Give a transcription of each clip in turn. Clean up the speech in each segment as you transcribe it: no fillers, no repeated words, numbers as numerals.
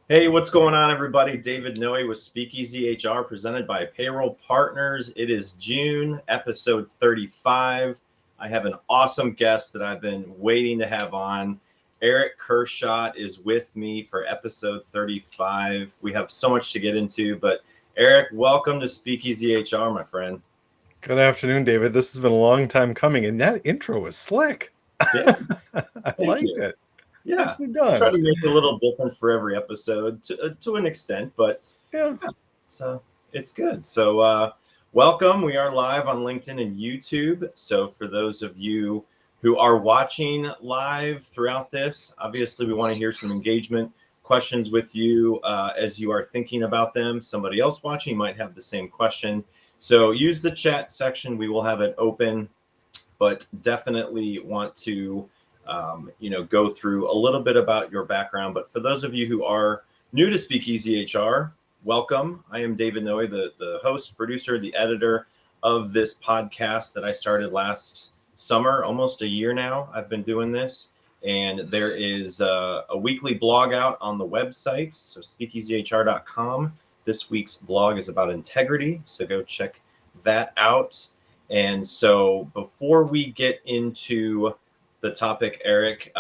Hey, what's going on, everybody? David Noe with SpeakEasy HR, presented by Payroll Partners. It is June, episode 35. I have an awesome guest that I've been waiting to have on. Erich Kurschat is with me for episode 35. We have so much to get into, but Erich, welcome to SpeakEasy HR, my friend. Good afternoon, David. This has been a long time coming, and that intro was slick. Yeah, I thank liked you. it. Yeah, Nicely try done. to make it a little different for every episode to an extent, but Yeah. so it's good. So welcome. We are live on LinkedIn and YouTube. So for those of you who are watching live throughout this, obviously we want to hear some engagement questions with you as you are thinking about them. Somebody else watching might have the same question. So use the chat section. We will have it open, but definitely want to go through a little bit about your background. But for those of you who are new to SpeakEasy HR, welcome. I am David Noe, the host, producer, the editor of this podcast that I started last summer, almost a year now. I've been doing this, and there is a weekly blog out on the website, so speakeasyhr.com. This week's blog is about integrity, so go check that out. And so before we get into the topic, Erich,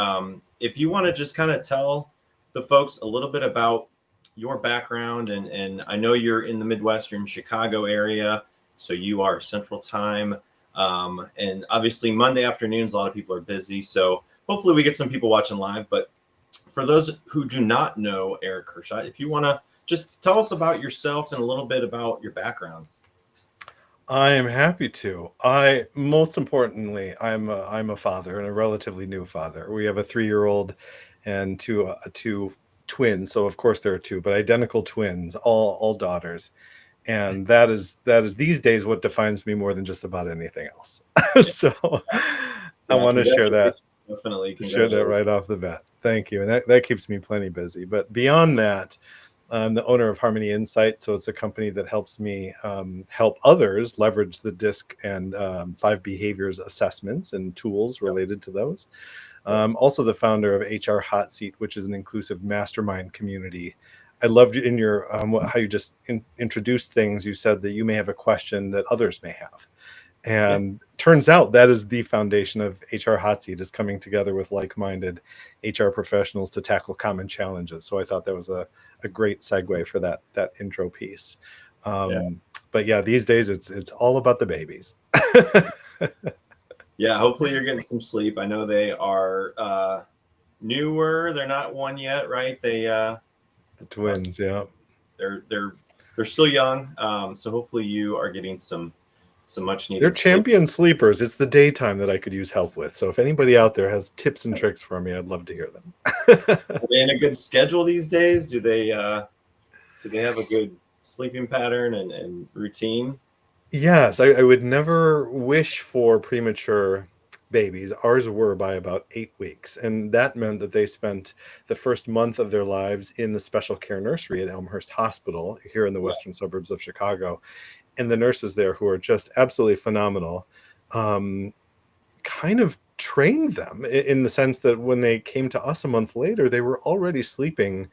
if you want to just kind of tell the folks a little bit about your background, and I know you're in the Midwestern Chicago area, so you are Central Time, and obviously Monday afternoons, a lot of people are busy, so hopefully we get some people watching live. But for those who do not know Erich Kurschat, if you want to just tell us about yourself and a little bit about your background. I am happy to. Most importantly, I'm a father, and a relatively new father. We have a 3-year-old and two twins. So of course there are two, but identical twins, all daughters. And that is these days what defines me more than just about anything else. So I Yeah, want to share that. Definitely, Share that congratulations. right off the bat. Thank you. And that keeps me plenty busy. But beyond that, I'm the owner of Harmony Insights. So it's a company that helps me help others leverage the DISC and 5 behaviors assessments and tools related to those. Also the founder of HRHotSeat, which is an inclusive mastermind community. I loved in your how you just introduced things. You said that you may have a question that others may have. And turns out that is the foundation of HRHotSeat, is coming together with like-minded HR professionals to tackle common challenges. So I thought that was a great segue for that intro piece. But yeah, these days it's all about the babies. Yeah, hopefully you're getting some sleep. I know they are newer. They're not one yet, right? The twins, yeah. They're still young. So hopefully you are getting some much They're needed sleep. champion sleepers. It's the daytime that I could use help with. So if anybody out there has tips and tricks for me, I'd love to hear them. Are they in a good schedule these days? Do they have a good sleeping pattern and routine? Yes, I would never wish for premature babies. Ours were by about 8 weeks. And that meant that they spent the first month of their lives in the special care nursery at Elmhurst Hospital here in the western suburbs of Chicago. And the nurses there, who are just absolutely phenomenal, kind of trained them in the sense that when they came to us a month later, they were already sleeping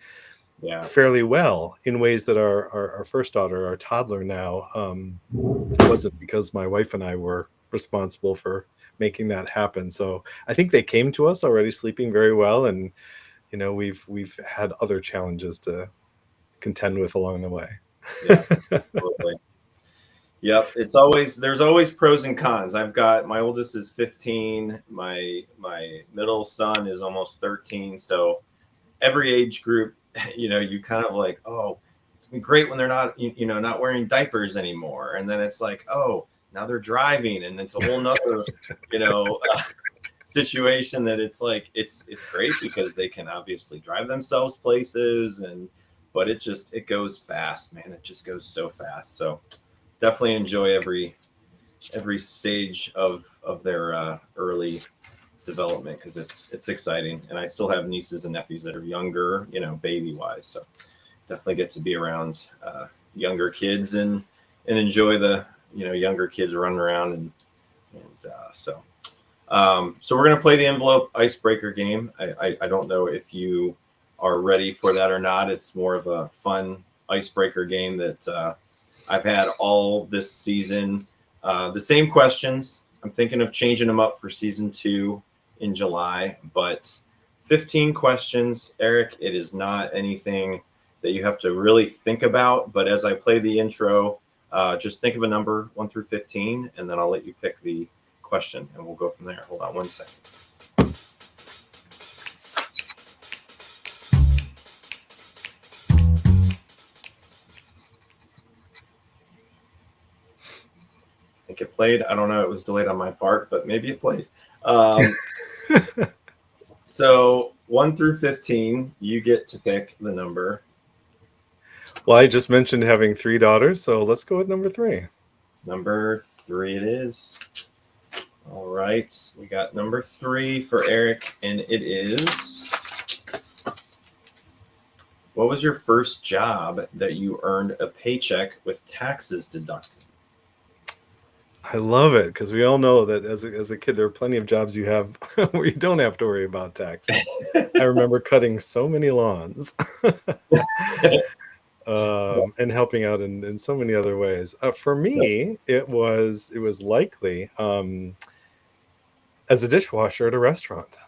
fairly well in ways that our first daughter, our toddler now, wasn't, because my wife and I were responsible for making that happen. So I think they came to us already sleeping very well, and we've had other challenges to contend with along the way. Yeah, absolutely. Yep, there's always pros and cons. I've got, my oldest is 15, my middle son is almost 13. So every age group, you kind of like, oh, it's been great when they're not, not wearing diapers anymore. And then it's like, oh, now they're driving, and it's a whole nother, situation that it's like, it's great because they can obviously drive themselves places, but it goes fast, man. It just goes so fast. So definitely enjoy every stage of their early development, because it's exciting. And I still have nieces and nephews that are younger, baby wise. So definitely get to be around younger kids and enjoy the younger kids running around and so we're gonna play the envelope icebreaker game. I don't know if you are ready for that or not. It's more of a fun icebreaker game that I've had all this season. The same questions. I'm thinking of changing them up for season 2 in July, but 15 questions, Eric. It is not anything that you have to really think about, but as I play the intro, just think of a number 1 through 15, and then I'll let you pick the question, and we'll go from there. Hold on one second. I think it played. I don't know. It was delayed on my part, but maybe it played. So 1 through 15, you get to pick the number. Well, I just mentioned having 3 daughters, so let's go with number 3. Number 3 it is. All right. We got number 3 for Eric, and it is, what was your first job that you earned a paycheck with taxes deducted? I love it, because we all know that as a kid, there are plenty of jobs you have where you don't have to worry about taxes. I remember cutting so many lawns and helping out in so many other ways. For me, it was likely as a dishwasher at a restaurant.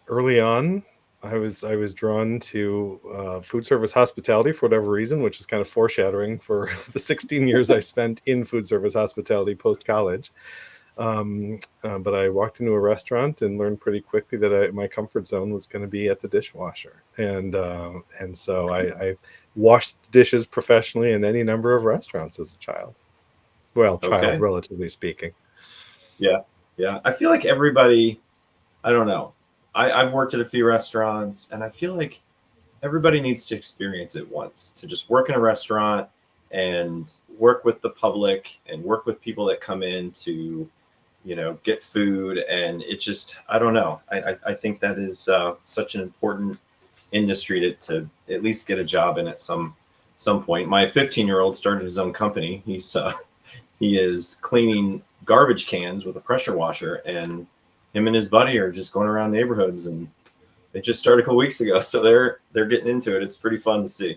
Early on, I was drawn to food service hospitality for whatever reason, which is kind of foreshadowing for the 16 years I spent in food service hospitality post-college. But I walked into a restaurant and learned pretty quickly that my comfort zone was going to be at the dishwasher. And so I washed dishes professionally in any number of restaurants as a child. Well, child, relatively speaking. Yeah. I feel like everybody, I don't know. I've worked at a few restaurants, and I feel like everybody needs to experience it once, to just work in a restaurant and work with the public and work with people that come in to, get food. And it just, I don't know. I think that is such an important industry to at least get a job in at some point. My 15-year-old started his own company. He is cleaning garbage cans with a pressure washer, and him and his buddy are just going around neighborhoods, and they just started a couple weeks ago. So they're getting into it. It's pretty fun to see.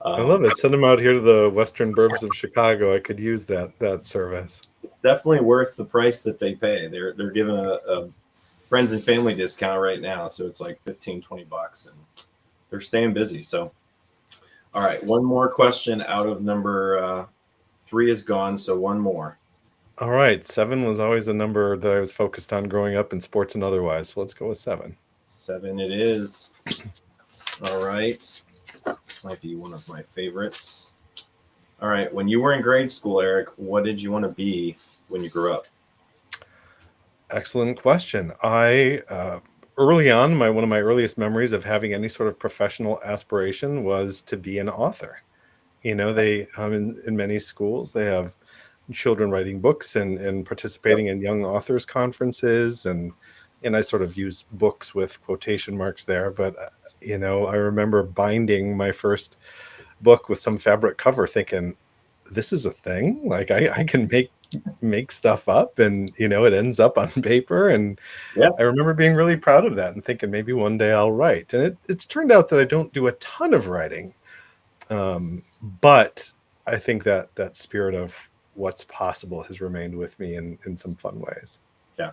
I love it. Send them out here to the western burbs of Chicago. I could use that service. It's definitely worth the price that they pay. They're giving a friends and family discount right now. So it's like $15-20, and they're staying busy. So, all right. One more question out of number 3 is gone. So one more. All right. 7 was always a number that I was focused on growing up in sports and otherwise. So let's go with 7. 7 it is. All right. This might be one of my favorites. All right. When you were in grade school, Eric, what did you want to be when you grew up? Excellent question. I early on, one of my earliest memories of having any sort of professional aspiration was to be an author. They in many schools, they have children writing books and participating in young authors conferences, and I sort of use books with quotation marks there, but I remember binding my first book with some fabric cover thinking, this is a thing, like I can make stuff up, and it ends up on paper. And I remember being really proud of that and thinking maybe one day I'll write. And it's turned out that I don't do a ton of writing, but I think that spirit of what's possible has remained with me in some fun ways. Yeah,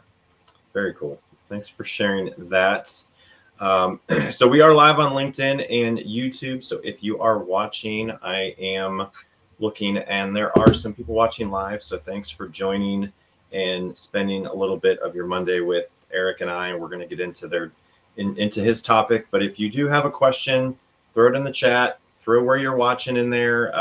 very cool. Thanks for sharing that. So we are live on LinkedIn and YouTube. So if you are watching, I am looking, and there are some people watching live. So thanks for joining and spending a little bit of your Monday with Eric and I. And we're going to get into his topic. But if you do have a question, throw it in the chat. Throw where you're watching in there.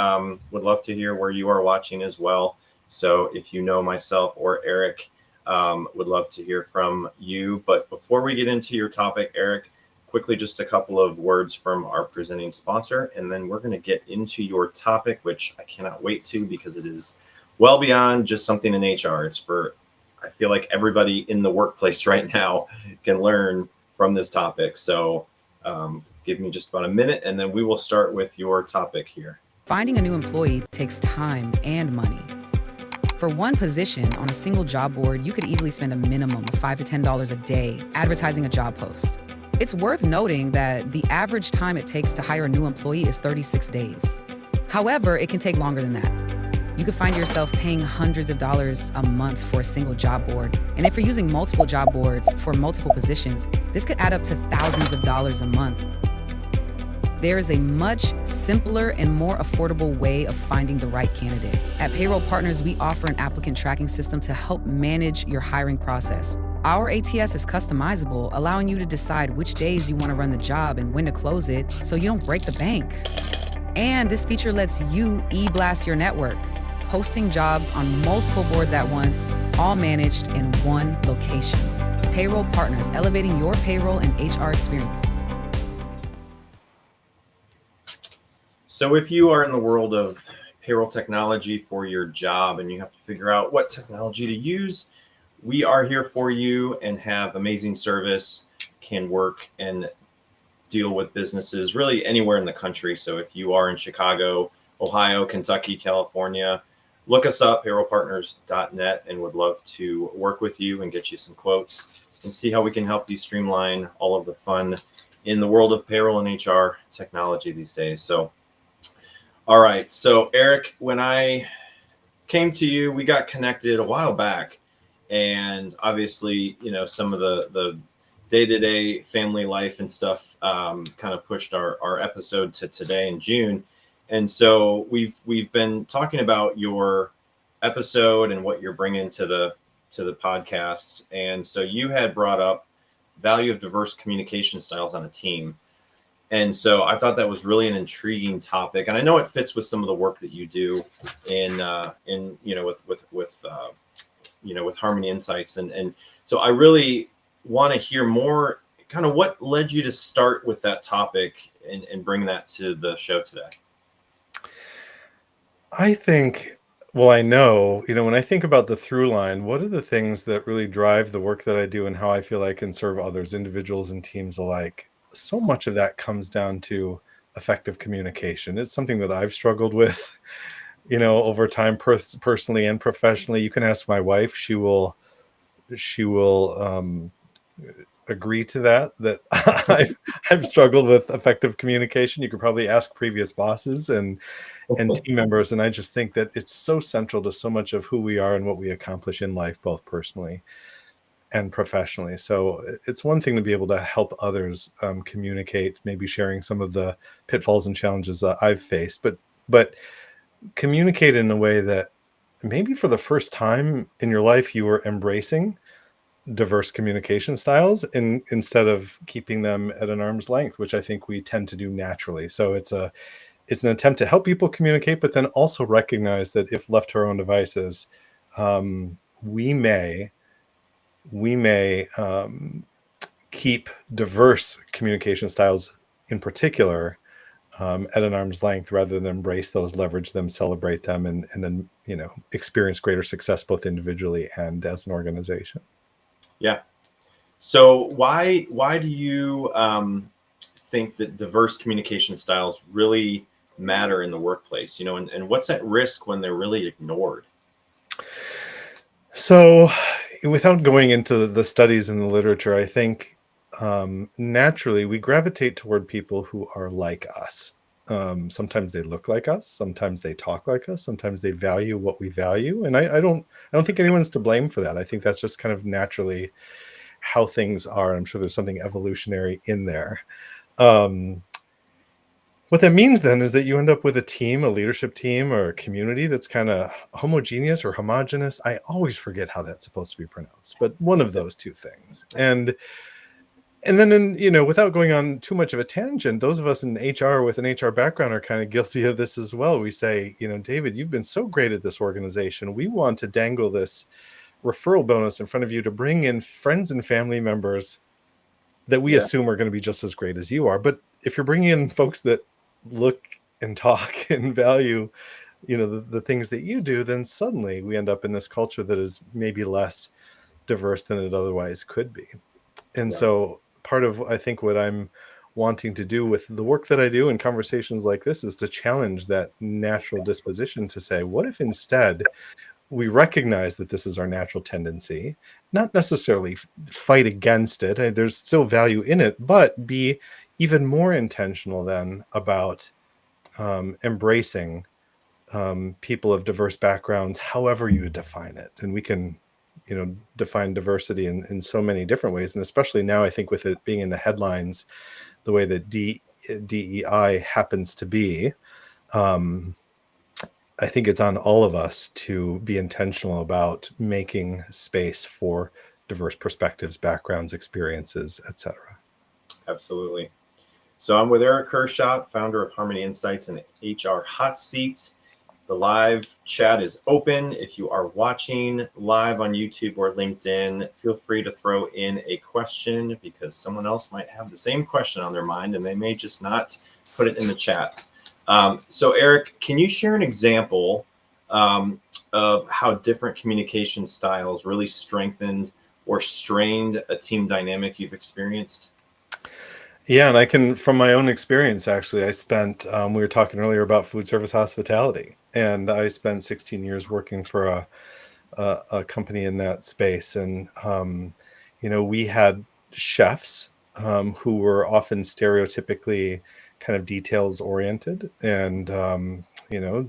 Would love to hear where you are watching as well. So if you know myself or Eric, would love to hear from you. But before we get into your topic, Eric, quickly, just a couple of words from our presenting sponsor, and then we're going to get into your topic, which I cannot wait to, because it is well beyond just something in HR. It's for, I feel like everybody in the workplace right now can learn from this topic. So give me just about a minute, and then we will start with your topic here. Finding a new employee takes time and money. For one position on a single job board, you could easily spend a minimum of $5 to $10 a day advertising a job post. It's worth noting that the average time it takes to hire a new employee is 36 days. However, it can take longer than that. You could find yourself paying hundreds of dollars a month for a single job board. And if you're using multiple job boards for multiple positions, this could add up to thousands of dollars a month. There is a much simpler and more affordable way of finding the right candidate. At Payroll Partners, we offer an applicant tracking system to help manage your hiring process. Our ATS is customizable, allowing you to decide which days you want to run the job and when to close it so you don't break the bank. And this feature lets you e-blast your network, posting jobs on multiple boards at once, all managed in one location. Payroll Partners, elevating your payroll and HR experience. So if you are in the world of payroll technology for your job and you have to figure out what technology to use, we are here for you and have amazing service, can work and deal with businesses really anywhere in the country. So if you are in Chicago, Ohio, Kentucky, California, look us up, payrollpartners.net, and would love to work with you and get you some quotes and see how we can help you streamline all of the fun in the world of payroll and HR technology these days. So, all right. So Erich, when I came to you, we got connected a while back, and obviously, you know, some of the day-to-day family life and stuff kind of pushed our episode to today in June. And so we've been talking about your episode and what you're bringing to the podcast. And so you had brought up value of diverse communication styles on a team. And so I thought that was really an intriguing topic. And I know it fits with some of the work that you do in you know, with Harmony Insights. And so I really want to hear more kind of what led you to start with that topic and bring that to the show today. I think, well, I know, you know, when I think about the through line, what are the things that really drive the work that I do and how I feel I can serve others, individuals and teams alike? So much of that comes down to effective communication. It's something that I've struggled with, you know, over time, personally and professionally. You can ask my wife; she will agree to that I've struggled with effective communication. You could probably ask previous bosses and team members, and I just think that it's so central to so much of who we are and what we accomplish in life, both personally and professionally. So it's one thing to be able to help others communicate, maybe sharing some of the pitfalls and challenges that I've faced, but communicate in a way that maybe for the first time in your life you were embracing diverse communication styles instead of keeping them at an arm's length, which I think we tend to do naturally. So it's an attempt to help people communicate, but then also recognize that if left to our own devices, we may keep diverse communication styles in particular at an arm's length rather than embrace those, leverage them, celebrate them, and then, you know, experience greater success both individually and as an organization. Yeah. So why do you think that diverse communication styles really matter in the workplace? You know, and what's at risk when they're really ignored? So without going into the studies and the literature, I think naturally we gravitate toward people who are like us. Sometimes they look like us, sometimes they talk like us, sometimes they value what we value. And I don't think anyone's to blame for that. I think that's just kind of naturally how things are. I'm sure there's something evolutionary in there. What that means then is that you end up with a team, a leadership team or a community that's kind of homogeneous or homogenous. I always forget how that's supposed to be pronounced, but one of those two things. And then, you know, without going on too much of a tangent, those of us in HR with an HR background are kind of guilty of this as well. We say, you know, David, you've been so great at this organization. We want to dangle this referral bonus in front of you to bring in friends and family members that we assume are going to be just as great as you are. But if you're bringing in folks that look and talk and value, you know, the things that you do, then suddenly we end up in this culture that is maybe less diverse than it otherwise could be. And so part of, I think, what I'm wanting to do with the work that I do in conversations like this is to challenge that natural disposition to say, what if instead we recognize that this is our natural tendency, not necessarily fight against it. There's still value in it, but be even more intentional then about embracing people of diverse backgrounds, however you define it. And we can, define diversity in so many different ways. And especially now, I think with it being in the headlines, the way that DEI happens to be, I think it's on all of us to be intentional about making space for diverse perspectives, backgrounds, experiences, etc. Absolutely. So I'm with Erich Kurschat, founder of Harmony Insights and HRHotSeat. The live chat is open. If you are watching live on YouTube or LinkedIn, feel free to throw in a question, because someone else might have the same question on their mind and they may just not put it in the chat. So Erich, can you share an example of how different communication styles really strengthened or strained a team dynamic you've experienced? Yeah, and I can, from my own experience, actually, I spent, we were talking earlier about food service hospitality, and I spent 16 years working for a company in that space. And, we had chefs who were often stereotypically kind of details oriented and,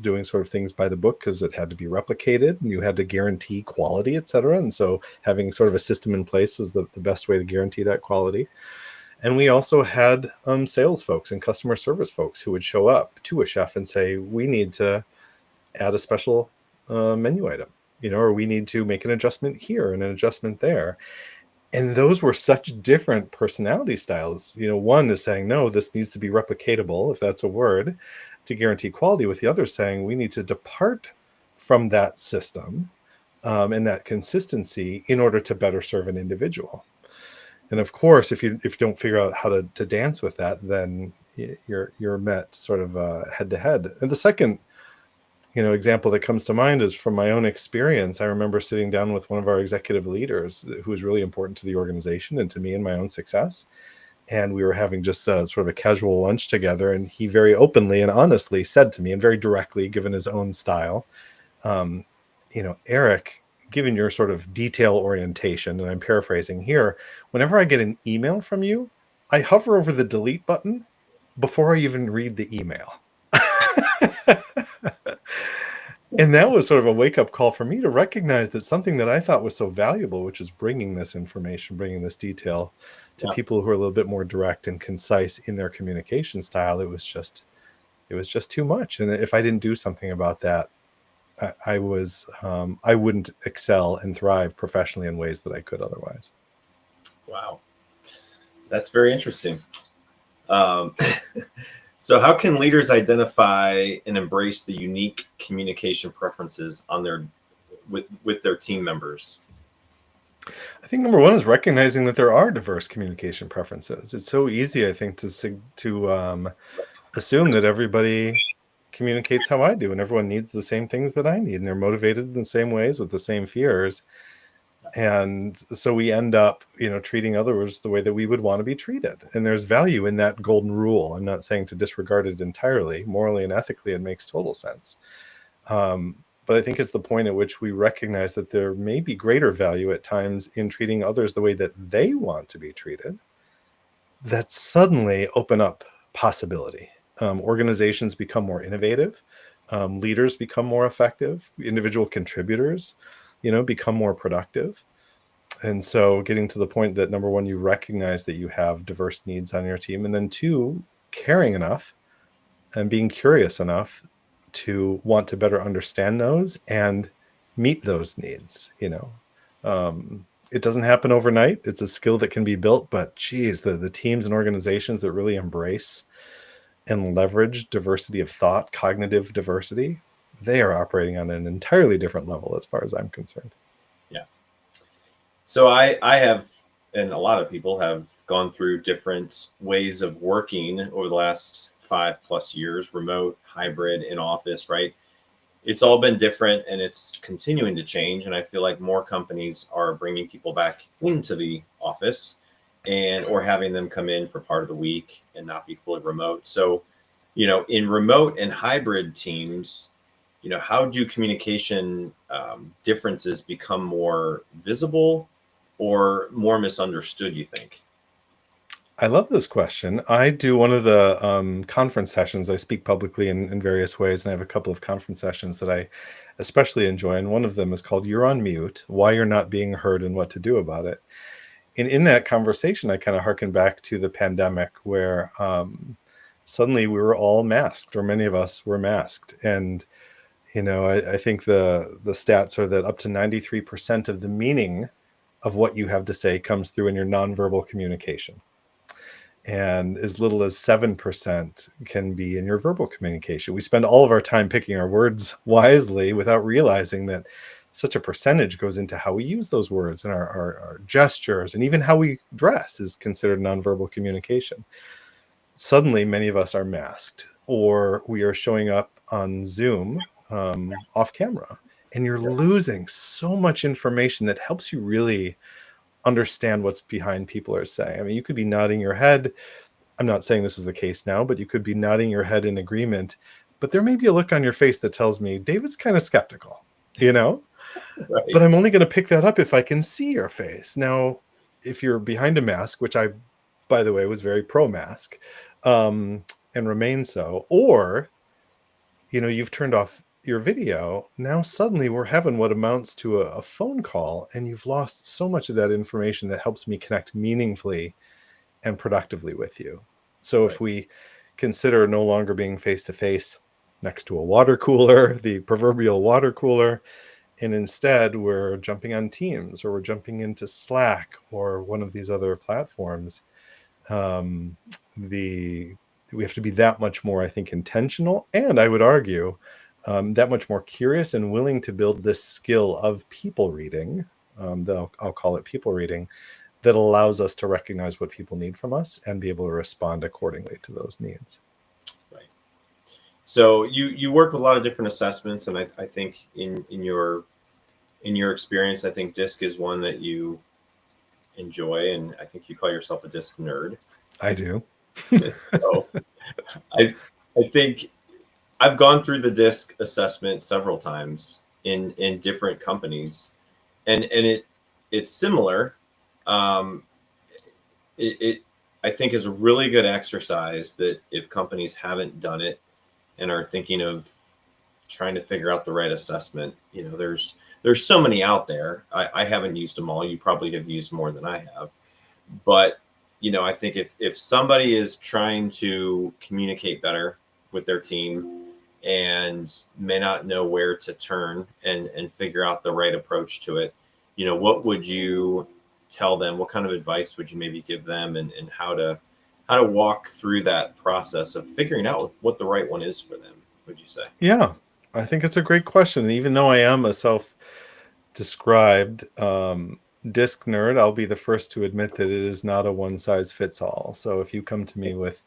doing sort of things by the book because it had to be replicated and you had to guarantee quality, et cetera. And so having sort of a system in place was the best way to guarantee that quality. And we also had sales folks and customer service folks who would show up to a chef and say, we need to add a special menu item, or we need to make an adjustment here and an adjustment there. And those were such different personality styles. One is saying, no, this needs to be replicatable, if that's a word, to guarantee quality, with the other saying, we need to depart from that system and that consistency in order to better serve an individual. And of course, if you don't figure out how to dance with that, then you're met sort of head to head. And the second, example that comes to mind is from my own experience. I remember sitting down with one of our executive leaders who was really important to the organization and to me and my own success. And we were having just sort of a casual lunch together. And he very openly and honestly said to me, and very directly, given his own style, Erich, given your sort of detail orientation, and I'm paraphrasing here, whenever I get an email from you, I hover over the delete button before I even read the email. And that was sort of a wake-up call for me to recognize that something that I thought was so valuable, which is bringing this information, bringing this detail to people who are a little bit more direct and concise in their communication style, it was just too much. And if I didn't do something about that, I wouldn't excel and thrive professionally in ways that I could otherwise. Wow. That's very interesting. So how can leaders identify and embrace the unique communication preferences on with their team members? I think number one is recognizing that there are diverse communication preferences. It's so easy, I think, to assume that everybody communicates how I do, and everyone needs the same things that I need, and they're motivated in the same ways with the same fears. And so we end up, treating others the way that we would want to be treated. And there's value in that golden rule. I'm not saying to disregard it entirely. Morally and ethically, it makes total sense. But I think it's the point at which we recognize that there may be greater value at times in treating others the way that they want to be treated, that suddenly open up possibility. Organizations become more innovative. Leaders become more effective. Individual contributors, become more productive. And so getting to the point that, number one, you recognize that you have diverse needs on your team. And then two, caring enough and being curious enough to want to better understand those and meet those needs. It doesn't happen overnight. It's a skill that can be built, but geez, the teams and organizations that really embrace and leverage diversity of thought, cognitive diversity, they are operating on an entirely different level as far as I'm concerned. Yeah. So I have, and a lot of people have gone through different ways of working over the last 5+ years, remote, hybrid, in office, right? It's all been different and it's continuing to change. And I feel like more companies are bringing people back into the office or having them come in for part of the week and not be fully remote. So, in remote and hybrid teams, how do communication differences become more visible or more misunderstood, you think? I love this question. I do one of the conference sessions. I speak publicly in various ways, and I have a couple of conference sessions that I especially enjoy. And one of them is called You're on Mute, Why You're Not Being Heard and What to Do About It. And in that conversation, I kind of harken back to the pandemic where suddenly we were all masked, or many of us were masked. And, I think the stats are that up to 93% of the meaning of what you have to say comes through in your nonverbal communication. And as little as 7% can be in your verbal communication. We spend all of our time picking our words wisely without realizing that such a percentage goes into how we use those words, and our gestures, and even how we dress is considered nonverbal communication. Suddenly, many of us are masked, or we are showing up on Zoom off camera, and you're losing so much information that helps you really understand what's behind people are saying. I mean, you could be nodding your head. I'm not saying this is the case now, but you could be nodding your head in agreement. But there may be a look on your face that tells me David's kind of skeptical, Right. But I'm only going to pick that up if I can see your face. Now, if you're behind a mask, which I, by the way, was very pro-mask and remain so, or, you've turned off your video, now suddenly we're having what amounts to a phone call, and you've lost so much of that information that helps me connect meaningfully and productively with you. So if we consider no longer being face-to-face next to a water cooler, the proverbial water cooler, and instead we're jumping on Teams, or we're jumping into Slack or one of these other platforms, we have to be that much more, I think, intentional, and I would argue that much more curious and willing to build this skill of people reading, though I'll call it people reading, that allows us to recognize what people need from us and be able to respond accordingly to those needs. Right. So you work with a lot of different assessments, and I think in your experience, I think DISC is one that you enjoy, and I think you call yourself a DISC nerd. I do. So I think I've gone through the DISC assessment several times in different companies, and it's similar. It I think is a really good exercise that if companies haven't done it and are thinking of trying to figure out the right assessment, there's so many out there. I haven't used them all. You probably have used more than I have, but I think if somebody is trying to communicate better with their team and may not know where to turn and figure out the right approach to it, what would you tell them? What kind of advice would you maybe give them, and how to walk through that process of figuring out what the right one is for them, would you say? Yeah, I think it's a great question. Even though I am a self-described DISC nerd, I'll be the first to admit that it is not a one-size-fits-all. So if you come to me with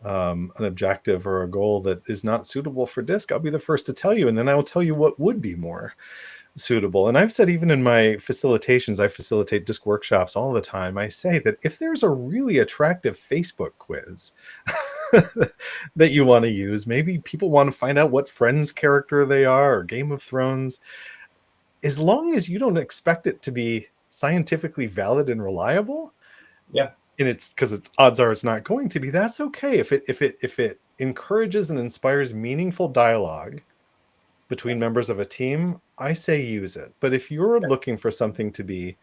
an objective or a goal that is not suitable for DISC, I'll be the first to tell you, and then I will tell you what would be more suitable. And I've said, even in my facilitations, I facilitate DISC workshops all the time, I say that if there's a really attractive Facebook quiz that you want to use, maybe people want to find out what Friends character they are, or Game of Thrones, as long as you don't expect it to be scientifically valid and reliable, Yeah. and it's because odds are it's not going to be, that's okay. If it encourages and inspires meaningful dialogue between members of a team, I say use it. But if you're looking for something to be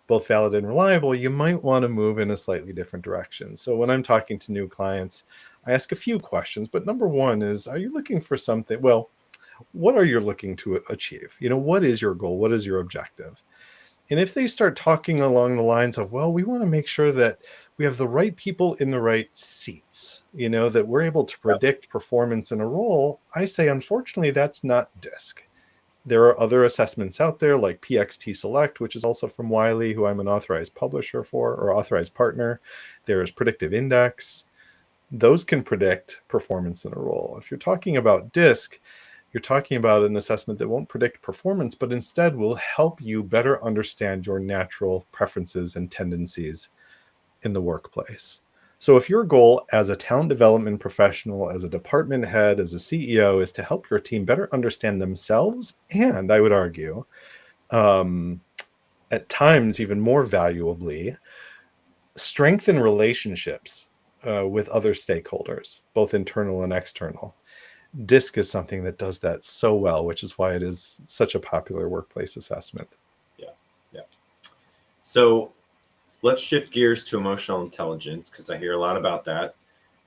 both valid and reliable, you might want to move in a slightly different direction. So when I'm talking to new clients, I ask a few questions, but number one is, are you looking for something? Well, what are you looking to achieve? What is your goal? What is your objective? And if they start talking along the lines of, well, we want to make sure that we have the right people in the right seats, that we're able to predict performance in a role, I say, unfortunately, that's not DISC. There are other assessments out there like PXT Select, which is also from Wiley, who I'm an authorized publisher for, or authorized partner. There is Predictive Index. Those can predict performance in a role. If you're talking about DISC, you're talking about an assessment that won't predict performance, but instead will help you better understand your natural preferences and tendencies in the workplace. So if your goal as a talent development professional, as a department head, as a CEO is to help your team better understand themselves, and I would argue, um, at times even more valuably, strengthen relationships with other stakeholders, both internal and external. DISC is something that does that so well, which is why it is such a popular workplace assessment. Yeah. Yeah. So let's shift gears to emotional intelligence, because I hear a lot about that.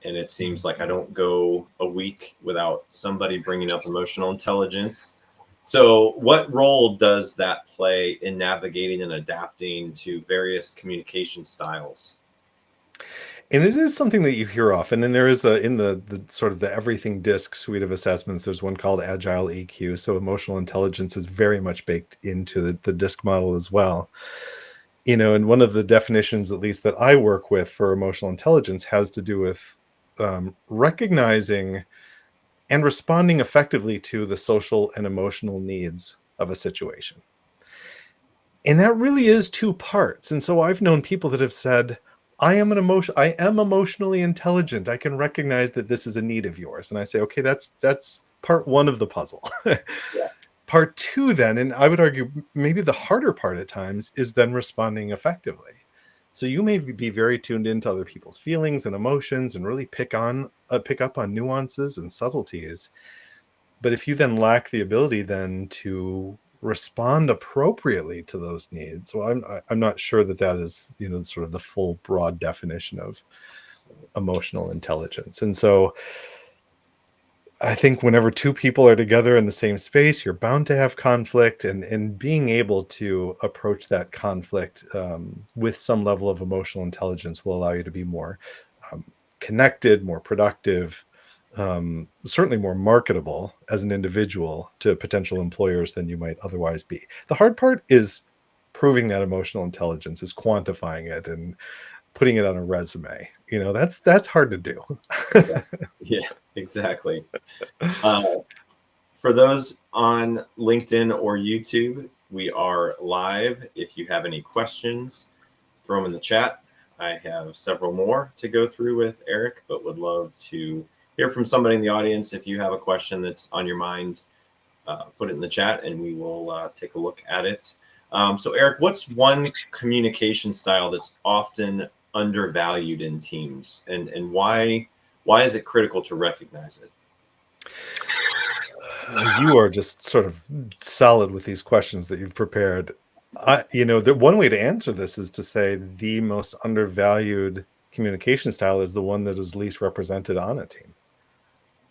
And it seems like I don't go a week without somebody bringing up emotional intelligence. So what role does that play in navigating and adapting to various communication styles? And it is something that you hear often. And there is in the sort of the everything DISC suite of assessments, there's one called Agile EQ. So emotional intelligence is very much baked into the DISC model as well. And one of the definitions, at least that I work with for emotional intelligence, has to do with recognizing and responding effectively to the social and emotional needs of a situation. And that really is two parts. And so I've known people that have said, I am emotionally intelligent. I can recognize that this is a need of yours. And I say, okay, that's part one of the puzzle. Yeah. Part two then, and I would argue maybe the harder part at times, is then responding effectively. So you may be very tuned into other people's feelings and emotions and really pick up on nuances and subtleties. But if you then lack the ability then to respond appropriately to those needs, well, I'm not sure that is, sort of the full broad definition of emotional intelligence. And so I think whenever two people are together in the same space, you're bound to have conflict, and being able to approach that conflict with some level of emotional intelligence will allow you to be more connected, more productive, certainly more marketable as an individual to potential employers than you might otherwise be. The hard part is proving that emotional intelligence, is quantifying it and putting it on a resume. That's hard to do. Yeah, exactly. For those on LinkedIn or YouTube, we are live. If you have any questions, throw them in the chat. I have several more to go through with Erich, but would love to hear from somebody in the audience. If you have a question that's on your mind, put it in the chat and we will take a look at it. So Erich, what's one communication style that's often undervalued in teams, and why is it critical to recognize it? You are just sort of solid with these questions that you've prepared. The one way to answer this is to say the most undervalued communication style is the one that is least represented on a team.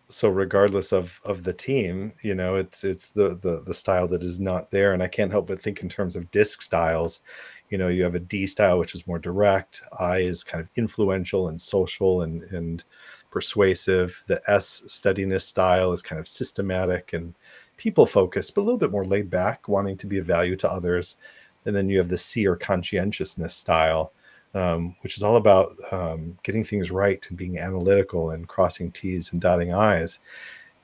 So regardless of the team, it's the style that is not there. And I can't help but think in terms of DISC styles. You have a D style, which is more direct. I is kind of influential and social and persuasive. The S steadiness style is kind of systematic and people focused, but a little bit more laid back, wanting to be of value to others. And then you have the C or conscientiousness style, which is all about getting things right and being analytical and crossing T's and dotting I's.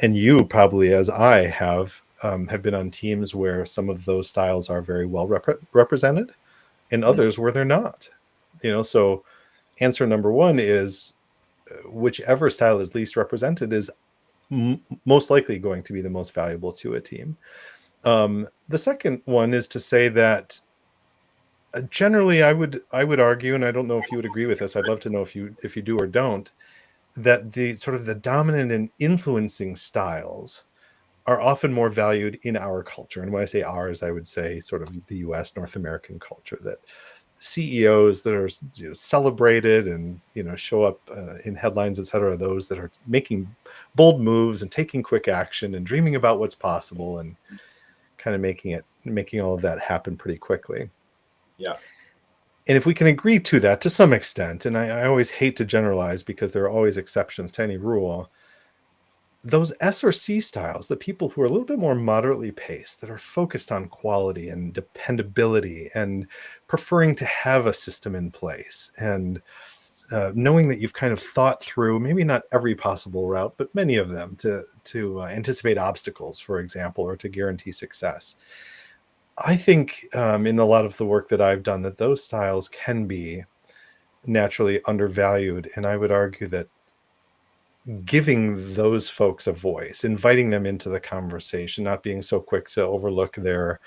And you probably, as I have been on teams where some of those styles are very well represented and others where they're not. So answer number one is whichever style is least represented is most likely going to be the most valuable to a team. The second one is to say that generally, I would argue, and I don't know if you would agree with this. I'd love to know if you do or don't, that the sort of the dominant and influencing styles are often more valued in our culture. And when I say ours, I would say sort of the U.S. North American culture, that CEOs that are celebrated and show up in headlines, etc., those that are making bold moves and taking quick action and dreaming about what's possible and kind of making all of that happen pretty quickly. Yeah. And if we can agree to that to some extent, and I always hate to generalize because there are always exceptions to any rule, those S or C styles, the people who are a little bit more moderately paced, that are focused on quality and dependability and preferring to have a system in place and knowing that you've kind of thought through maybe not every possible route, but many of them to anticipate obstacles, for example, or to guarantee success. I think in a lot of the work that I've done that those styles can be naturally undervalued. And I would argue that giving those folks a voice, inviting them into the conversation, not being so quick to overlook their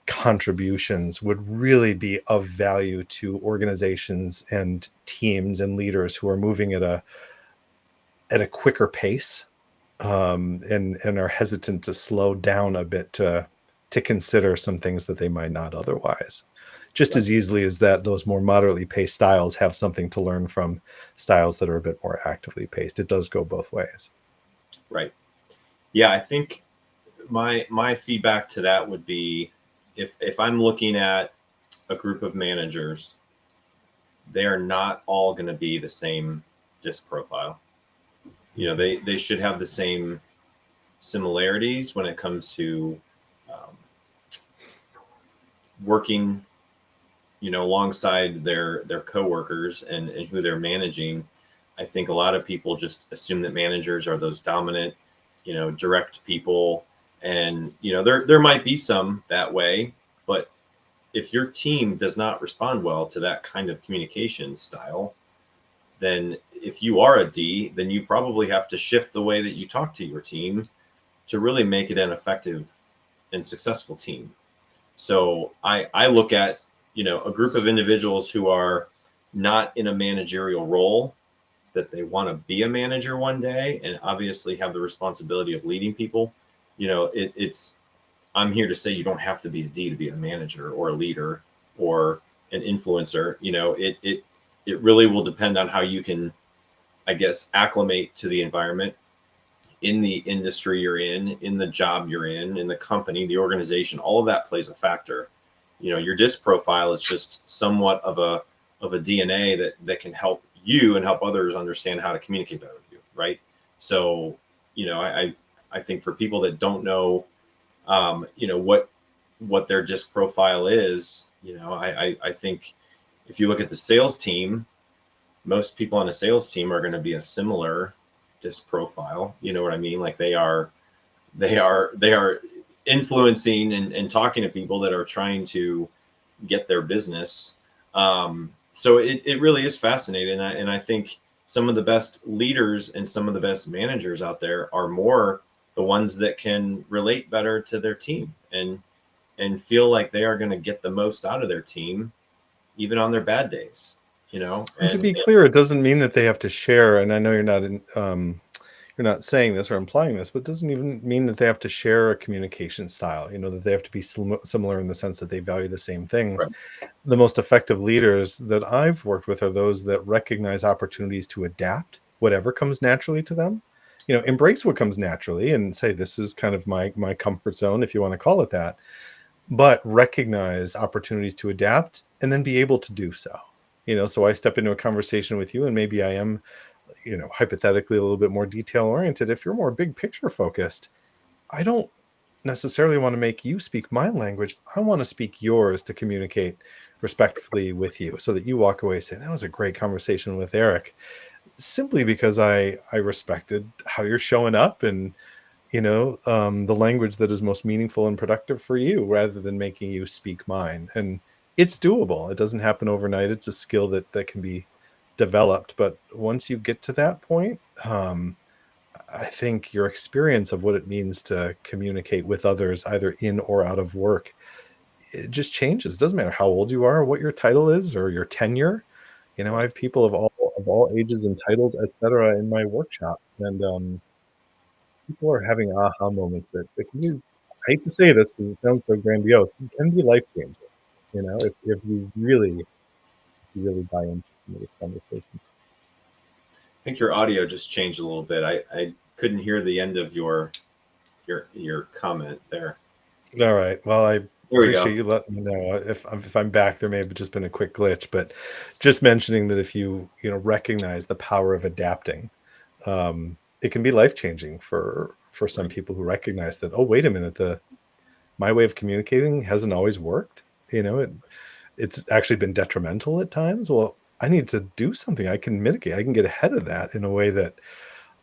contributions, would really be of value to organizations and teams and leaders who are moving at a quicker pace, and are hesitant to slow down a bit to consider some things that they might not otherwise. Just as easily as that, those more moderately paced styles have something to learn from styles that are a bit more actively paced. It does go both ways. Right. Yeah, I think my feedback to that would be, if I'm looking at a group of managers, they are not all going to be the same DISC profile. You know, they should have the same similarities when it comes to working, you know, alongside their coworkers and who they're managing. I think a lot of people just assume that managers are those dominant, you know, direct people. And, you know, there might be some that way, but if your team does not respond well to that kind of communication style, then if you are a D, then you probably have to shift the way that you talk to your team to really make it an effective and successful team. So I look at, you know, a group of individuals who are not in a managerial role, that they want to be a manager one day and obviously have the responsibility of leading people. You know, I'm here to say you don't have to be a D to be a manager or a leader or an influencer. You know, it really will depend on how you can, I guess, acclimate to the environment, in the industry you're in the job you're in the company, the organization. All of that plays a factor. You know, your DISC profile is just somewhat of a DNA that can help you and help others understand how to communicate better with you, right? So, you know, I think for people that don't know, you know, what their DISC profile is, you know, I think if you look at the sales team, most people on a sales team are going to be a similar DISC profile. You know what I mean? Like they are influencing and talking to people that are trying to get their business. So it really is fascinating. And I think some of the best leaders and some of the best managers out there are more the ones that can relate better to their team and feel like they are going to get the most out of their team, even on their bad days, you know. And to be clear, it doesn't mean that they have to share. And I know you're not saying this or implying this, but it doesn't even mean that they have to share a communication style, you know, that they have to be similar in the sense that they value the same things. Right. The most effective leaders that I've worked with are those that recognize opportunities to adapt whatever comes naturally to them. You know, embrace what comes naturally and say, this is kind of my comfort zone, if you want to call it that, but recognize opportunities to adapt and then be able to do so. You know, so I step into a conversation with you and maybe I am, you know, hypothetically a little bit more detail oriented. If you're more big picture focused, I don't necessarily want to make you speak my language. I want to speak yours to communicate respectfully with you so that you walk away saying, that was a great conversation with Erich, simply because I respected how you're showing up and, you know, the language that is most meaningful and productive for you, rather than making you speak mine. And it's doable. It doesn't happen overnight. It's a skill that can be developed. But once you get to that point, I think your experience of what it means to communicate with others, either in or out of work, it just changes. It doesn't matter how old you are, what your title is, or your tenure. You know, I have people of all ages and titles, etc., in my workshop, and people are having aha moments that can be. I hate to say this because it sounds so grandiose. It can be life changing. You know, if you really buy into this conversation. I think your audio just changed a little bit. I couldn't hear the end of your comment there. All right. Well, I There we appreciate go. you letting me know. If I'm back, there may have just been a quick glitch, but just mentioning that if you recognize the power of adapting, it can be life changing for some people who recognize that, oh, wait a minute, my way of communicating hasn't always worked. You know, it's actually been detrimental at times. Well, I need to do something. I can mitigate. I can get ahead of that in a way that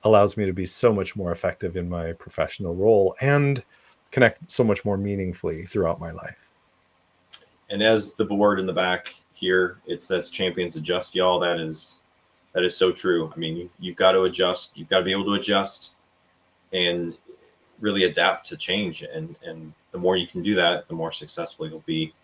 allows me to be so much more effective in my professional role and connect so much more meaningfully throughout my life. And as the board in the back here it says champions adjust, y'all. That is so true. I mean, you've got to adjust. You've got to be able to adjust and really adapt to change. And the more you can do that, the more successful you'll be.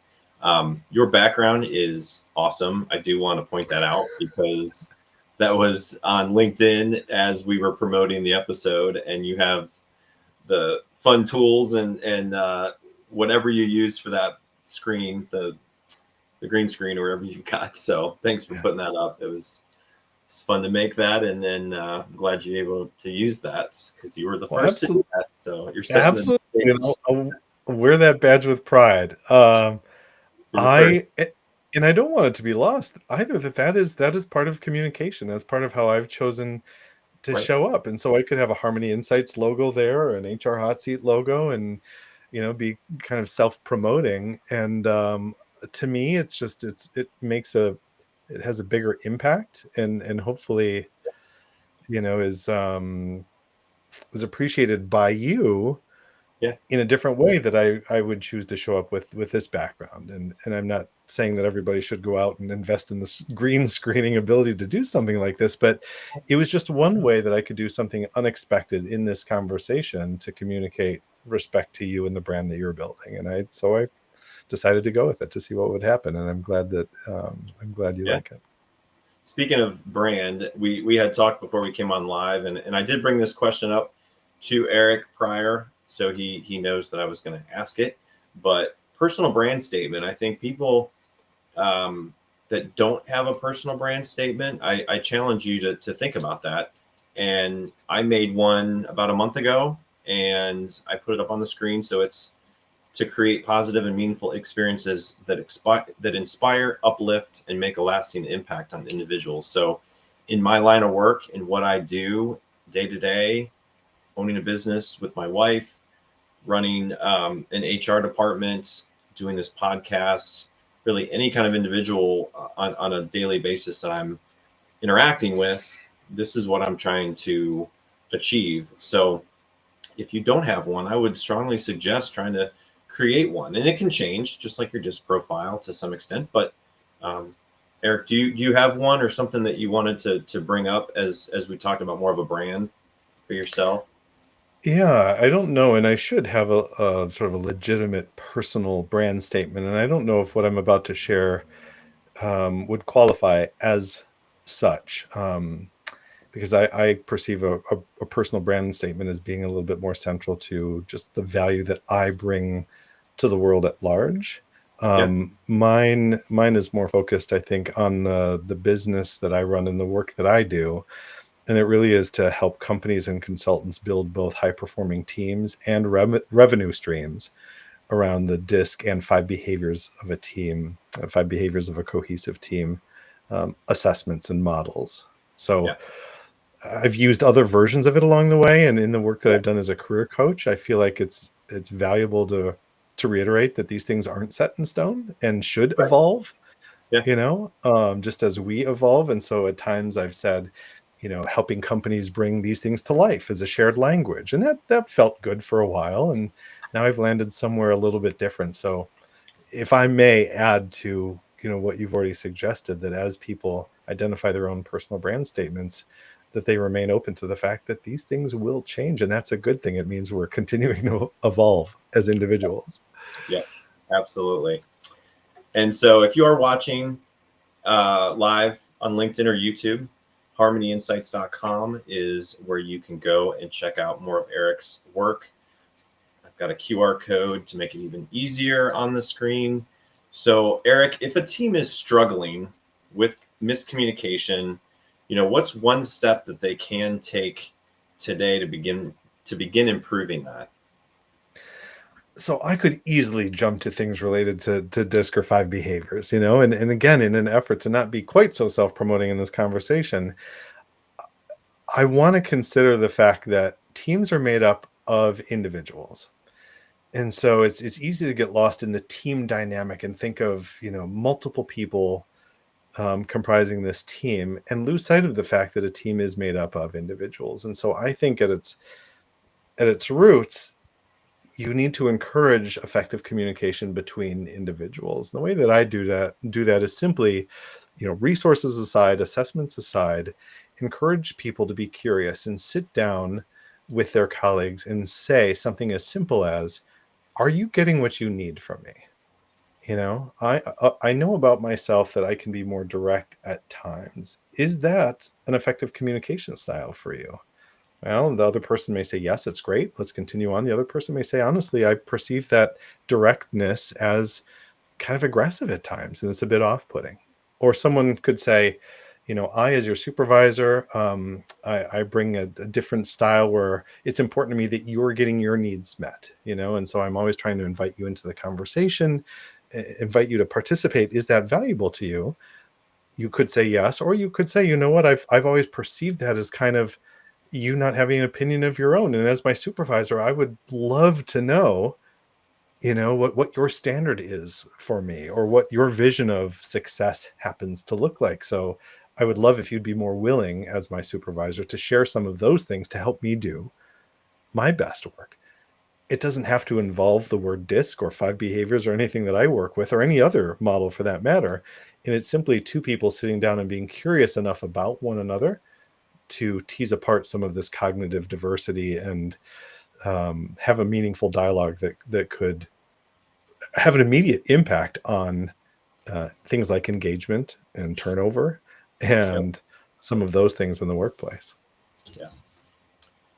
Your background is awesome. I do want to point that out because that was on LinkedIn as we were promoting the episode, and you have the fun tools and whatever you use for that screen, the green screen or wherever you've got. So thanks for putting that up. It's fun to make that, and then I'm glad you're able to use that because you were the first to do that. So you're setting absolutely. You know, I'll wear that badge with pride. I don't want it to be lost either. That is part of communication. That's part of how I've chosen to show up. And so I could have a Harmony Insights logo there, or an HRHotSeat logo, and be kind of self-promoting. And to me, it has a bigger impact, and hopefully, is appreciated by you in a different way that I would choose to show up with this background. And I'm not saying that everybody should go out and invest in this green screening ability to do something like this, but it was just one way that I could do something unexpected in this conversation to communicate respect to you and the brand that you're building. And so I decided to go with it to see what would happen. And I'm glad that you like it. Speaking of brand, we had talked before we came on live, and I did bring this question up to Erich prior, so he knows that I was going to ask it. But personal brand statement, I think people that don't have a personal brand statement, I challenge you to think about that. And I made one about a month ago, and I put it up on the screen. So it's to create positive and meaningful experiences that inspire, uplift, and make a lasting impact on individuals. So in my line of work and what I do day to day, owning a business with my wife, running an HR department, doing this podcast, really any kind of individual on a daily basis that I'm interacting with, this is what I'm trying to achieve. So if you don't have one, I would strongly suggest trying to create one. And it can change, just like your DISC profile to some extent. But Erich, do you have one or something that you wanted to bring up as we talked about more of a brand for yourself? Yeah, I don't know. And I should have a sort of a legitimate personal brand statement. And I don't know if what I'm about to share would qualify as such. Because I perceive a personal brand statement as being a little bit more central to just the value that I bring to the world at large. Mine is more focused, I think, on the business that I run and the work that I do. And it really is to help companies and consultants build both high-performing teams and revenue streams around the DISC and 5 behaviors of a team, 5 behaviors of a cohesive team, assessments and models. So I've used other versions of it along the way. And in the work that I've done as a career coach, I feel like it's valuable to reiterate that these things aren't set in stone and should evolve, just as we evolve. And so at times I've said, helping companies bring these things to life as a shared language. And that felt good for a while. And now I've landed somewhere a little bit different. So if I may add to, what you've already suggested, that as people identify their own personal brand statements, that they remain open to the fact that these things will change. And that's a good thing. It means we're continuing to evolve as individuals. Yeah, absolutely. And so if you are watching live on LinkedIn or YouTube, harmonyinsights.com is where you can go and check out more of Erich's work. I've got a QR code to make it even easier on the screen. So Erich, if a team is struggling with miscommunication, what's one step that they can take today to begin improving that? So I could easily jump to things related to DISC or 5 behaviors, and again, in an effort to not be quite so self-promoting in this conversation, I want to consider the fact that teams are made up of individuals. And so it's easy to get lost in the team dynamic and think of, multiple people comprising this team and lose sight of the fact that a team is made up of individuals. And so I think at its roots, you need to encourage effective communication between individuals. And the way that I do that is simply, resources aside, assessments aside, encourage people to be curious and sit down with their colleagues and say something as simple as, are you getting what you need from me? I know about myself that I can be more direct at times. Is that an effective communication style for you? Well, the other person may say, yes, it's great. Let's continue on. The other person may say, honestly, I perceive that directness as kind of aggressive at times, and it's a bit off-putting. Or someone could say, I, as your supervisor, I bring a different style where it's important to me that you're getting your needs met, and so I'm always trying to invite you into the conversation, invite you to participate. Is that valuable to you? You could say yes, or you could say, you know what, I've always perceived that as kind of you not having an opinion of your own. And as my supervisor, I would love to know, what your standard is for me, or what your vision of success happens to look like. So I would love if you'd be more willing as my supervisor to share some of those things to help me do my best work. It doesn't have to involve the word DISC or 5 behaviors or anything that I work with, or any other model for that matter. And it's simply two people sitting down and being curious enough about one another to tease apart some of this cognitive diversity and have a meaningful dialogue that could have an immediate impact on things like engagement and turnover and some of those things in the workplace. Yeah,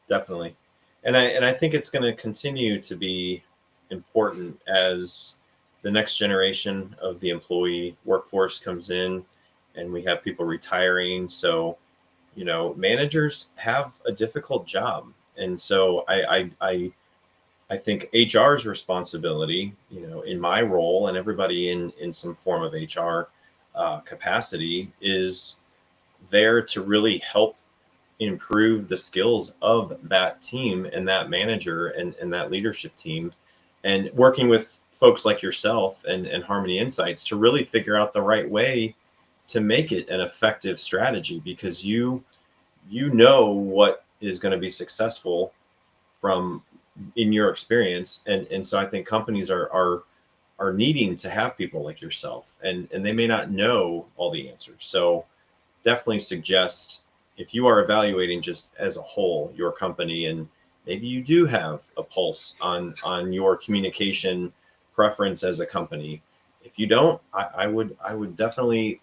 definitely. And I think it's going to continue to be important as the next generation of the employee workforce comes in and we have people retiring. So, managers have a difficult job. And so I think HR's responsibility, in my role and everybody in some form of HR capacity, is there to really help improve the skills of that team and that manager and that leadership team, and working with folks like yourself and Harmony Insights to really figure out the right way to make it an effective strategy, because you know what is going to be successful from in your experience. And so I think companies are needing to have people like yourself, and they may not know all the answers. So definitely suggest, if you are evaluating just as a whole your company, and maybe you do have a pulse on your communication preference as a company. If you don't, I would definitely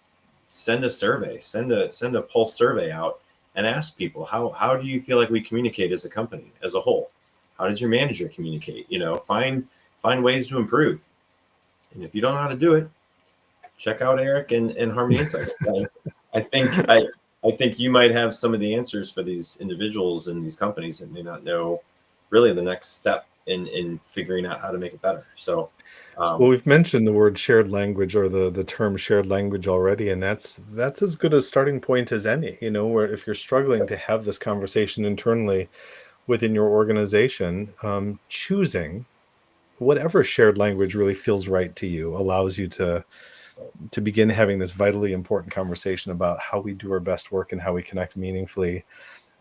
send a survey, send a pulse survey out and ask people, how do you feel like we communicate as a company as a whole? How does your manager communicate? Find ways to improve. And if you don't know how to do it, check out Erich and Harmony Insights. I think you might have some of the answers for these individuals and these companies that may not know really the next step in figuring out how to make it better. So, well, we've mentioned the word shared language, or the term shared language already, and that's as good a starting point as any. Where if you're struggling to have this conversation internally within your organization, choosing whatever shared language really feels right to you allows you to begin having this vitally important conversation about how we do our best work and how we connect meaningfully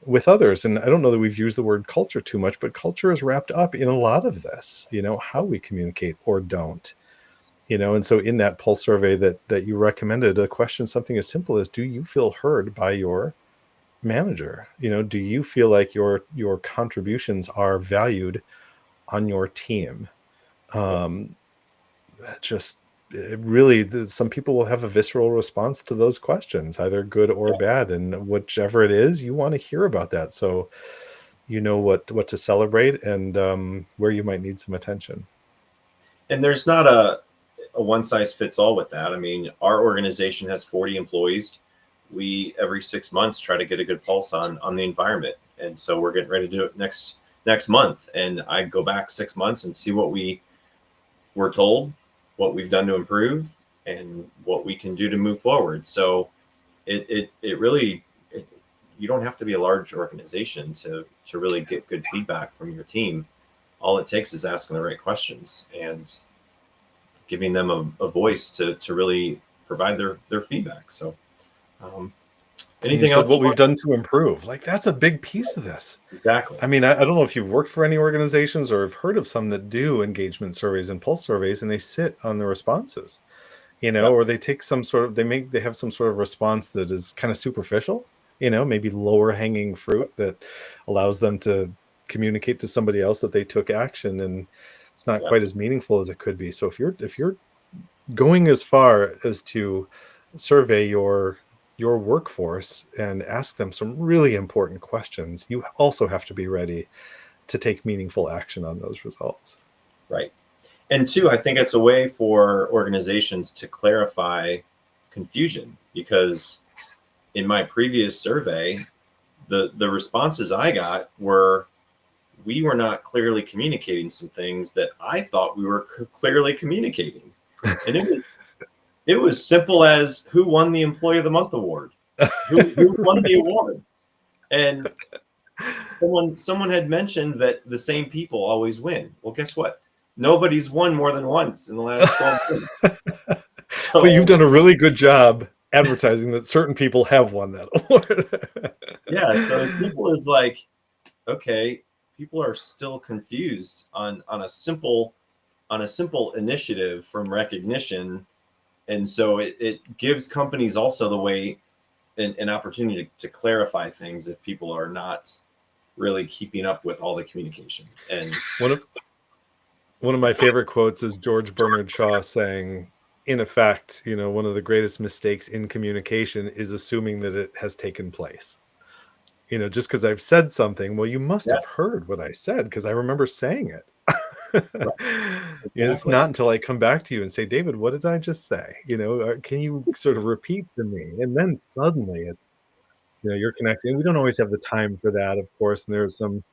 with others. And I don't know that we've used the word culture too much, but culture is wrapped up in a lot of this, how we communicate or don't, and so in that pulse survey that you recommended, a question, something as simple as, do you feel heard by your manager? Do you feel like your contributions are valued on your team? Some people will have a visceral response to those questions, either good or bad, and whichever it is, you want to hear about that, so what to celebrate and where you might need some attention. And there's not a one size fits all with that. I mean, our organization has 40 employees. We every 6 months try to get a good pulse on the environment, and so we're getting ready to do it next month. And I go back 6 months and see what we were told, what we've done to improve, and what we can do to move forward. So it really, you don't have to be a large organization to really get good feedback from your team. All it takes is asking the right questions and giving them a voice to really provide their feedback. So And you Anything said else? what we've done to improve. Like, that's a big piece of this. Exactly. I mean, I don't know if you've worked for any organizations or have heard of some that do engagement surveys and pulse surveys, and they sit on the responses, Yep. or they take some sort of, they have some sort of response that is kind of superficial, maybe lower hanging fruit that allows them to communicate to somebody else that they took action, and it's not Yep. quite as meaningful as it could be. So if you're going as far as to survey your workforce and ask them some really important questions, you also have to be ready to take meaningful action on those results. Right. And two, I think it's a way for organizations to clarify confusion, because in my previous survey, the responses I got were, we were not clearly communicating some things that I thought we were clearly communicating. And it was simple as, who won the Employee of the Month award? Who won the award? And someone had mentioned that the same people always win. Well, guess what? Nobody's won more than once in the last 12 months. So, but you've done a really good job advertising that certain people have won that award. yeah, so as simple as like, okay, people are still confused on a simple initiative from recognition. And so it gives companies also the way, an opportunity to clarify things if people are not really keeping up with all the communication. And one of my favorite quotes is George Bernard Shaw saying, in effect, one of the greatest mistakes in communication is assuming that it has taken place. Just because I've said something, well, you must have heard what I said because I remember saying it. Exactly. It's not until I come back to you and say, David, what did I just say? Can you sort of repeat to me? And then suddenly it's, you're connecting. We don't always have the time for that, of course. And there's some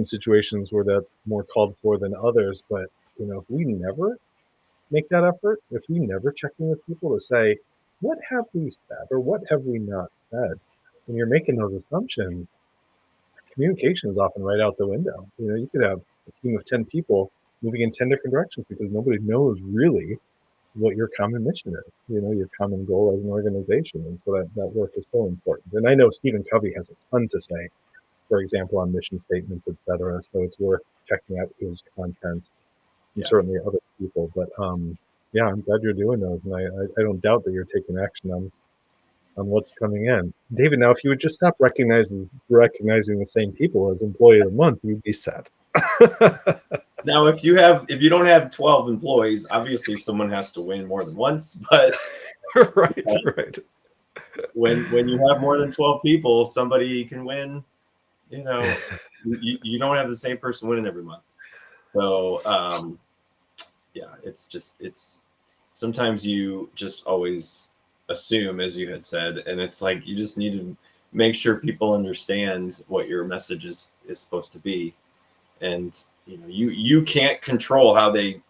situations where that's more called for than others. But, if we never make that effort, if we never check in with people to say, what have we said or what have we not said? When you're making those assumptions, communication is often right out the window. You could have a team of 10 people moving in 10 different directions because nobody knows really what your common mission is, your common goal as an organization. And so that work is so important. And I know Stephen Covey has a ton to say, for example, on mission statements, et cetera. So it's worth checking out his content and certainly other people. But yeah, I'm glad you're doing those. And I don't doubt that you're taking action on what's coming in. David, now if you would just stop recognizing the same people as Employee of the Month, you'd be set. Now, if you don't have 12 employees, obviously someone has to win more than once. But right. When you have more than 12 people, somebody can win. You don't have the same person winning every month. So yeah, it's sometimes you just always assume, as you had said, and it's like you just need to make sure people understand what your message is supposed to be. And you can't control how they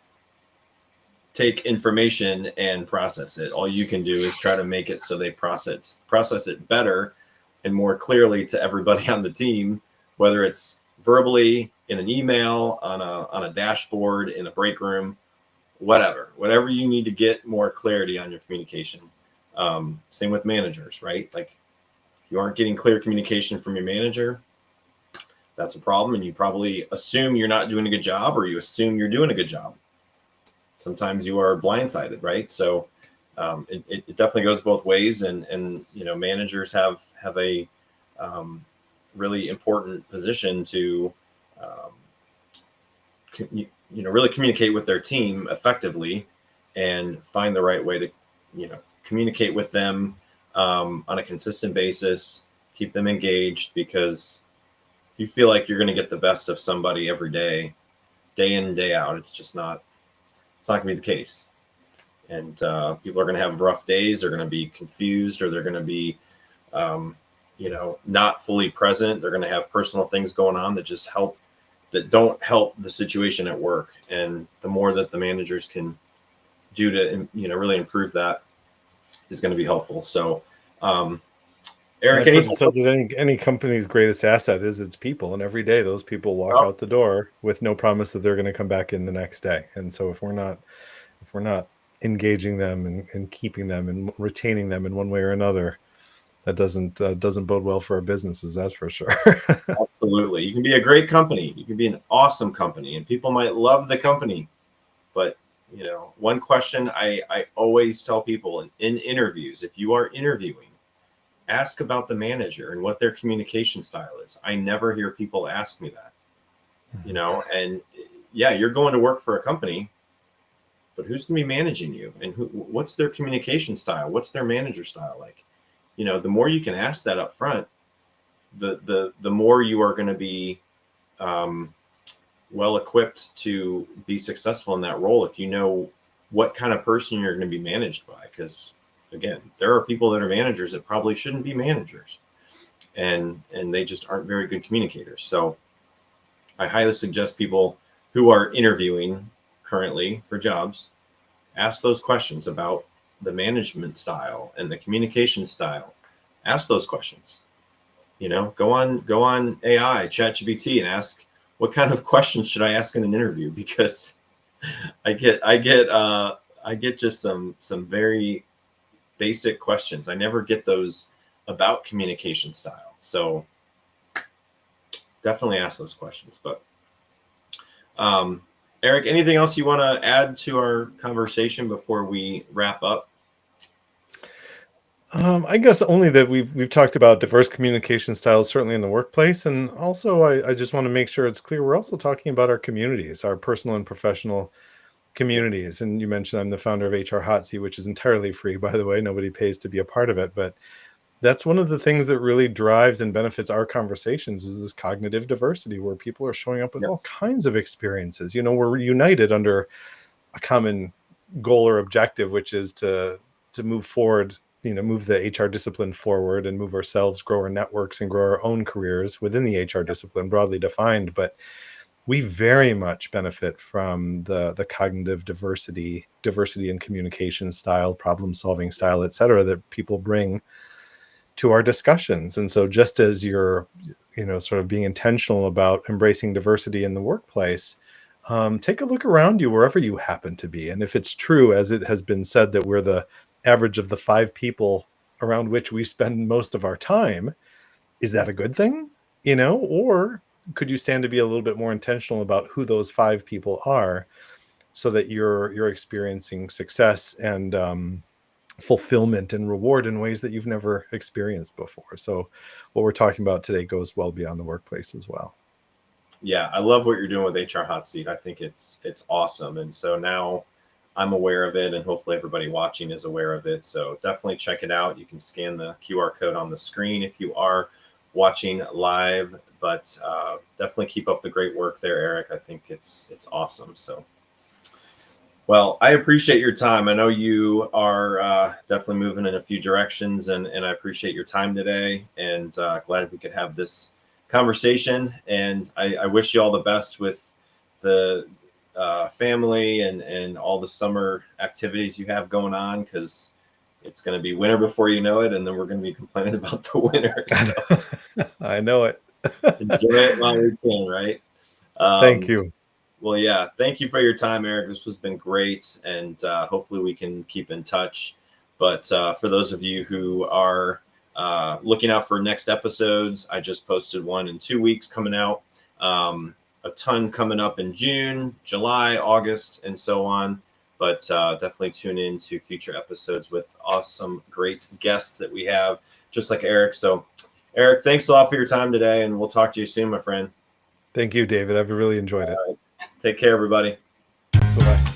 take information and process it. All you can do is try to make it so they process it better and more clearly to everybody on the team, whether it's verbally, in an email, on a dashboard, in a break room, whatever you need to get more clarity on your communication. Same with managers, right? Like, if you aren't getting clear communication from your manager, that's a problem. And you probably assume you're not doing a good job, or you assume you're doing a good job. Sometimes you are blindsided, right? So it definitely goes both ways. And managers have a really important position to really communicate with their team effectively and find the right way to communicate with them on a consistent basis, keep them engaged, because if you feel like you're going to get the best of somebody every day in and day out, it's not going to be the case. And people are going to have rough days. They're going to be confused, or they're going to be not fully present. They're going to have personal things going on that don't help the situation at work. And the more that the managers can do to really improve that is going to be helpful. So Eric, any company's greatest asset is its people, and every day those people walk out the door with no promise that they're going to come back in the next day. And so if we're not engaging them and keeping them and retaining them in one way or another, that doesn't bode well for our businesses, that's for sure. Absolutely. You can be a great company. You can be an awesome company, and people might love the company. But, one question I always tell people in interviews, if you are interviewing, ask about the manager and what their communication style is. I never hear people ask me that, and yeah, you're going to work for a company, but who's going to be managing you, and what's their communication style? What's their manager style like? The more you can ask that up front, the more you are going to be well equipped to be successful in that role, if you know what kind of person you're going to be managed by. Because again, there are people that are managers that probably shouldn't be managers, and they just aren't very good communicators. So I highly suggest people who are interviewing currently for jobs ask those questions about the management style and the communication style. Ask those questions. Go on AI, ChatGPT, and ask, what kind of questions should I ask in an interview? Because I get just some very basic questions. I never get those about communication style. So definitely ask those questions. But Erich, anything else you want to add to our conversation before we wrap up? I guess only that we've talked about diverse communication styles, certainly in the workplace. And also I just want to make sure it's clear we're also talking about our communities, our personal and professional communities. And you mentioned I'm the founder of HRHotSeat, which is entirely free, by the way. Nobody pays to be a part of it. But that's one of the things that really drives and benefits our conversations, is this cognitive diversity, where people are showing up with all kinds of experiences. We're united under a common goal or objective, which is to move forward, move the HR discipline forward and move ourselves, grow our networks, and grow our own careers within the HR discipline, broadly defined. But we very much benefit from the cognitive diversity in communication style, problem solving style, et cetera, that people bring to our discussions. And so just as you're, sort of being intentional about embracing diversity in the workplace, take a look around you wherever you happen to be. And if it's true, as it has been said, that we're the average of the 5 people around which we spend most of our time, is that a good thing? Or could you stand to be a little bit more intentional about who those 5 people are, so that you're experiencing success and fulfillment and reward in ways that you've never experienced before? So what we're talking about today goes well beyond the workplace as well. Yeah, I love what you're doing with HRHotSeat. I think it's awesome. And so now I'm aware of it, and hopefully everybody watching is aware of it. So definitely check it out. You can scan the QR code on the screen if you are watching live, but definitely keep up the great work there, Erich. I think it's awesome. So, well, I appreciate your time. I know you are definitely moving in a few directions, and I appreciate your time today, and glad we could have this conversation. And I wish you all the best with the family and all the summer activities you have going on, because it's going to be winter before you know it, and then we're going to be complaining about the winter. So I know it. enjoy it while we can, right? Thank you. Well, yeah, thank you for your time, Erich. This has been great, and hopefully we can keep in touch. But for those of you who are looking out for next episodes, I just posted one in 2 weeks coming out. A ton coming up in June, July, August, and so on. But definitely tune in to future episodes with awesome, great guests that we have, just like Erich. So, Erich, thanks a lot for your time today, and we'll talk to you soon, my friend. Thank you, David. I've really enjoyed it. Take care, everybody. Bye-bye.